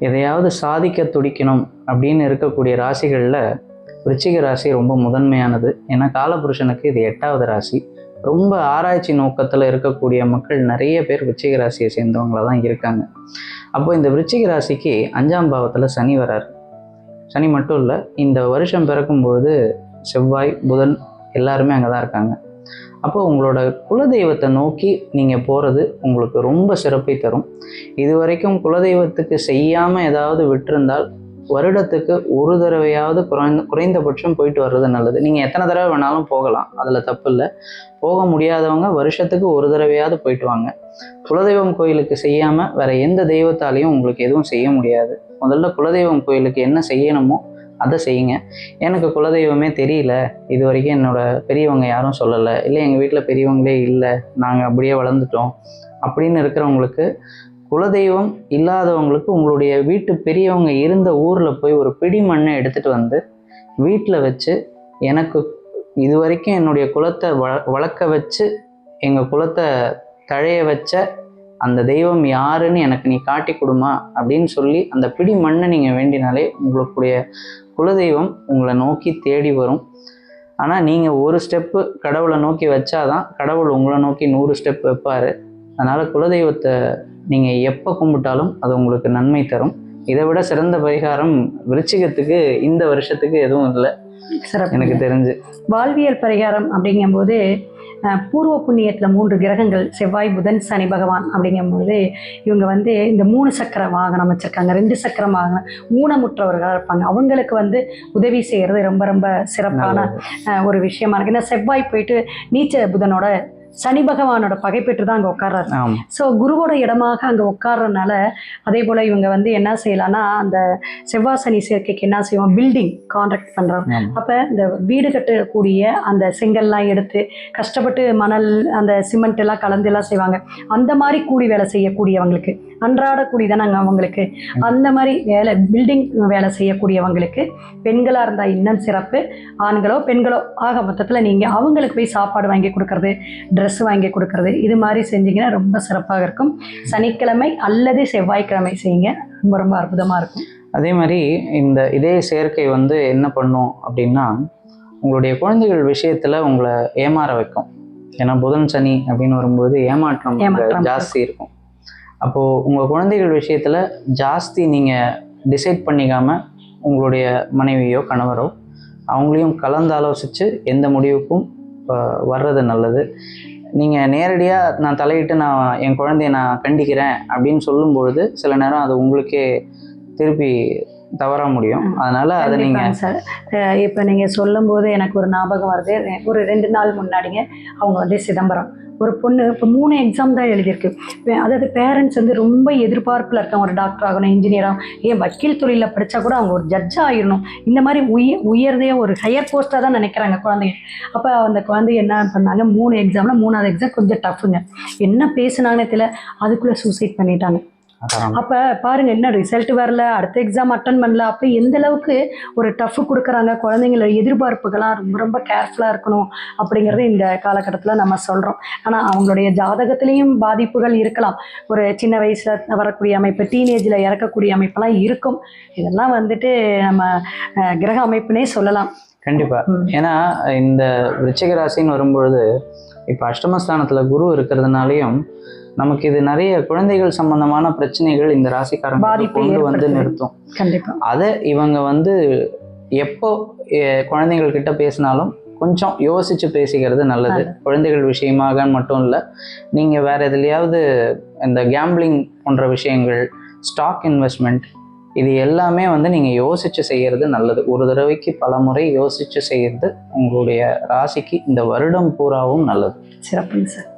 எதையாவது சாதிக்க துடிக்கணும் அப்படின்னு இருக்கக்கூடிய ராசிகளில் விருச்சிக ராசி ரொம்ப முதன்மையானது. ஏன்னா காலபுருஷனுக்கு இது 8வது ராசி. ரொம்ப ஆராய்ச்சி நோக்கத்தில் இருக்கக்கூடிய மக்கள் நிறைய பேர் விருச்சிக ராசியை சேர்ந்தவங்கள தான் இருக்காங்க. அப்போ இந்த விருச்சிக ராசிக்கு 5ஆம் பாவத்தில் சனி வரார். சனி மட்டும் இல்லை, இந்த வருஷம் பிறக்கும்பொழுது செவ்வாய், புதன் எல்லாருமே அங்கே தான் இருக்காங்க. அப்போ உங்களோட குலதெய்வத்தை நோக்கி நீங்கள் போகிறது உங்களுக்கு ரொம்ப சிறப்பை தரும். இது வரைக்கும் குலதெய்வத்துக்கு செய்யாமல் ஏதாவது விட்டிருந்தால் வருடத்துக்கு ஒரு தடவையாவது குறைந்தபட்சம் போயிட்டு வர்றது நல்லது. நீங்கள் எத்தனை தடவை வேணாலும் போகலாம், அதில் தப்பு இல்லை. போக முடியாதவங்க வருஷத்துக்கு ஒரு தடவையாவது போயிட்டு வாங்க. குலதெய்வம் கோயிலுக்கு செய்யாமல் வேறு எந்த தெய்வத்தாலையும் உங்களுக்கு எதுவும் செய்ய முடியாது. முதல்ல குலதெய்வம் கோயிலுக்கு என்ன செய்யணுமோ அதை செய்யுங்க. எனக்கு குலதெய்வமே தெரியல, இது வரைக்கும் என்னோட பெரியவங்க யாரும் சொல்லலை, இல்லை எங்கள் வீட்டில் பெரியவங்களே இல்லை, நாங்கள் அப்படியே வளர்ந்துட்டோம் அப்படின்னு இருக்கிறவங்களுக்கு, குலதெய்வம் இல்லாதவங்களுக்கு உங்களுடைய வீட்டு பெரியவங்க இருந்த ஊரில் போய் ஒரு பிடி மண்ணை எடுத்துகிட்டு வந்து வீட்டில் வச்சு, எனக்கு இது வரைக்கும் என்னுடைய குலத்தை வளர்க்க வச்சு எங்கள் குலத்தை தழைய வச்ச அந்த தெய்வம் யாருன்னு எனக்கு நீ காட்டி கொடுமா அப்படின்னு சொல்லி அந்த பிடி மண்ணை நீங்கள் வேண்டினாலே உங்களுடைய குலதெய்வம் உங்களை நோக்கி தேடி வரும். ஆனால் நீங்கள் ஒரு ஸ்டெப்பு கடவுளை நோக்கி வச்சாதான் கடவுள் உங்களை நோக்கி 100 ஸ்டெப் வைப்பார். அதனால் குலதெய்வத்தை நீங்கள் எப்போ கும்பிட்டாலும் அது உங்களுக்கு நன்மை தரும். இதை விட சிறந்த பரிகாரம் விருச்சிகத்துக்கு இந்த வருஷத்துக்கு எதுவும் இல்லை எனக்கு தெரிஞ்சு. வாழ்வியல் பரிகாரம் அப்படிங்கும்போது பூர்வ புண்ணியத்தில் 3 கிரகங்கள் செவ்வாய், புதன், சனி பகவான் அப்படிங்கும்போது இவங்க இந்த 3 சக்கர வாகனம் வச்சுருக்காங்க. 2 சக்கர வாகனம் ஊனமுற்றவர்களாக இருப்பாங்க. அவங்களுக்கு உதவி செய்கிறது ரொம்ப ரொம்ப சிறப்பான ஒரு விஷயமா இருக்குது. ஏன்னா செவ்வாய் போயிட்டு நீச்ச புதனோட சனி பகவானோட பகை பெற்று தான் அங்கே உட்கார்றாரு. ஸோ குருவோட இடமாக அங்கே உட்கார்றதுனால அதே போல் இவங்க என்ன செய்யலாம்னா, அந்த செவ்வாய் சனி சேர்க்கைக்கு என்ன செய்வோம், பில்டிங் கான்ட்ராக்ட் பண்ணுறோம். அப்போ இந்த வீடு கட்டக்கூடிய அந்த செங்கல்லாம் எடுத்து கஷ்டப்பட்டு மணல் அந்த சிமெண்ட் எல்லாம் கலந்து எல்லாம் செய்வாங்க. அந்த மாதிரி கூலி வேலை செய்யக்கூடியவங்களுக்கு, அன்றாட கூலி தானே அவங்களுக்கு, அந்த மாதிரி வேலை பில்டிங் வேலை செய்யக்கூடியவங்களுக்கு பெண்களாக இருந்தால் இன்னும் சிறப்பு. ஆண்களோ பெண்களோ ஆக மொத்தத்தில் நீங்கள் அவங்களுக்கு போய் சாப்பாடு வாங்கி கொடுக்கறது, ட்ரெஸ் வாங்கி கொடுக்கறது, இது மாதிரி செஞ்சிங்கன்னா ரொம்ப சிறப்பாக இருக்கும். சனிக்கிழமை அல்லது செவ்வாய்க்கிழமை செய்யுங்க, ரொம்ப ரொம்ப அற்புதமாக இருக்கும். அதே மாதிரி இதே சேர்க்கை என்ன பண்ணும் அப்படின்னா, உங்களுடைய குழந்தைகள் விஷயத்தில் உங்களை ஏமாற வைக்கும். ஏன்னா புதன் சனி அப்படின்னு வரும்போது ஏமாற்றம் ஜாஸ்தி இருக்கும். அப்போது உங்கள் குழந்தைகள் விஷயத்தில் ஜாஸ்தி நீங்கள் டிசைட் பண்ணிக்காமல் உங்களுடைய மனைவியோ கணவரோ அவங்களையும் கலந்து ஆலோசித்து எந்த முடிவுக்கும் வர்றது நல்லது. நீங்கள் நேரடியாக நான் தலையிட்டு நான் என் குழந்தைய நான் கண்டிக்கிறேன் அப்படின்னு சொல்லும்பொழுது சில நேரம் அது உங்களுக்கே திருப்பி தவற முடியும். அதனால் அதை நீங்கள் சார் இப்போ நீங்கள் சொல்லும்போது எனக்கு ஒரு ஞாபகம் வருது. ஒரு 2 நாள் முன்னாடிங்க அவங்க சிதம்பரம் ஒரு பொண்ணு இப்போ 3 எக்ஸாம் தான் எழுதியிருக்கு. அதாவது பேரண்ட்ஸ் ரொம்ப எதிர்பார்ப்பில் இருக்காங்க, ஒரு டாக்டர் ஆகணும், இன்ஜினியர் ஆகணும், ஏன் வக்கீல் தொழிலில் படித்தா கூட அவங்க ஒரு ஜட்ஜாக ஆகிடணும், இந்த மாதிரி உயர்ந்தே ஒரு ஹையர் போஸ்ட்டாக தான் நினைக்கிறாங்க குழந்தைங்க. அப்போ அந்த குழந்தைங்க என்ன பண்ணாங்க, 3 எக்ஸாமில் 3வது எக்ஸாம் கொஞ்சம் டஃப்புங்க. என்ன பேசுனாங்கன்னு தெரியல, அதுக்குள்ளே சூசைட் பண்ணிட்டாங்க. அப்போ பாருங்க, என்ன ரிசல்ட் வரல, அடுத்த எக்ஸாம் அட்டன் பண்ணல. அப்போ எந்த அளவுக்கு ஒரு டஃப் கொடுக்குறாங்க. குழந்தைங்களோட எதிர்பார்ப்புகள்லாம் ரொம்ப ரொம்ப கேர்ஃபுல்லாக இருக்கணும் அப்படிங்கிறது இந்த காலகட்டத்தில் நம்ம சொல்கிறோம். ஆனால் அவங்களுடைய ஜாதகத்திலையும் பாதிப்புகள் இருக்கலாம். ஒரு சின்ன வயசில் வரக்கூடிய அமைப்பு, டீனேஜில் இறக்கக்கூடிய அமைப்பெல்லாம் இருக்கும். இதெல்லாம் நம்ம கிரக அமைப்புனே சொல்லலாம். கண்டிப்பாக. ஏன்னா இந்த விருச்சிக ராசின்னு வரும்பொழுது இப்போ அஷ்டமஸ்தானத்தில் குரு இருக்கிறதுனாலையும் நமக்கு இது நிறைய குழந்தைகள் சம்பந்தமான பிரச்சனைகள் இந்த ராசிக்காரங்க கொண்டு நிறுத்தும். கண்டிப்பா. அதை இவங்க எப்போ குழந்தைகள் கிட்ட பேசினாலும் கொஞ்சம் யோசிச்சு பேசிக்கிறது நல்லது. குழந்தைகள் விஷயமாக மட்டும் இல்லை, நீங்க வேற எதுலையாவது இந்த கேம்பிளிங் போன்ற விஷயங்கள், ஸ்டாக் இன்வெஸ்ட்மெண்ட், இது எல்லாமே நீங்க யோசிச்சு செய்யறது நல்லது. ஒரு தடவைக்கு பல முறை யோசிச்சு செய்யறது உங்களுடைய ராசிக்கு இந்த வருடம் பூராவும் நல்லது. சிறப்புங்க சார்.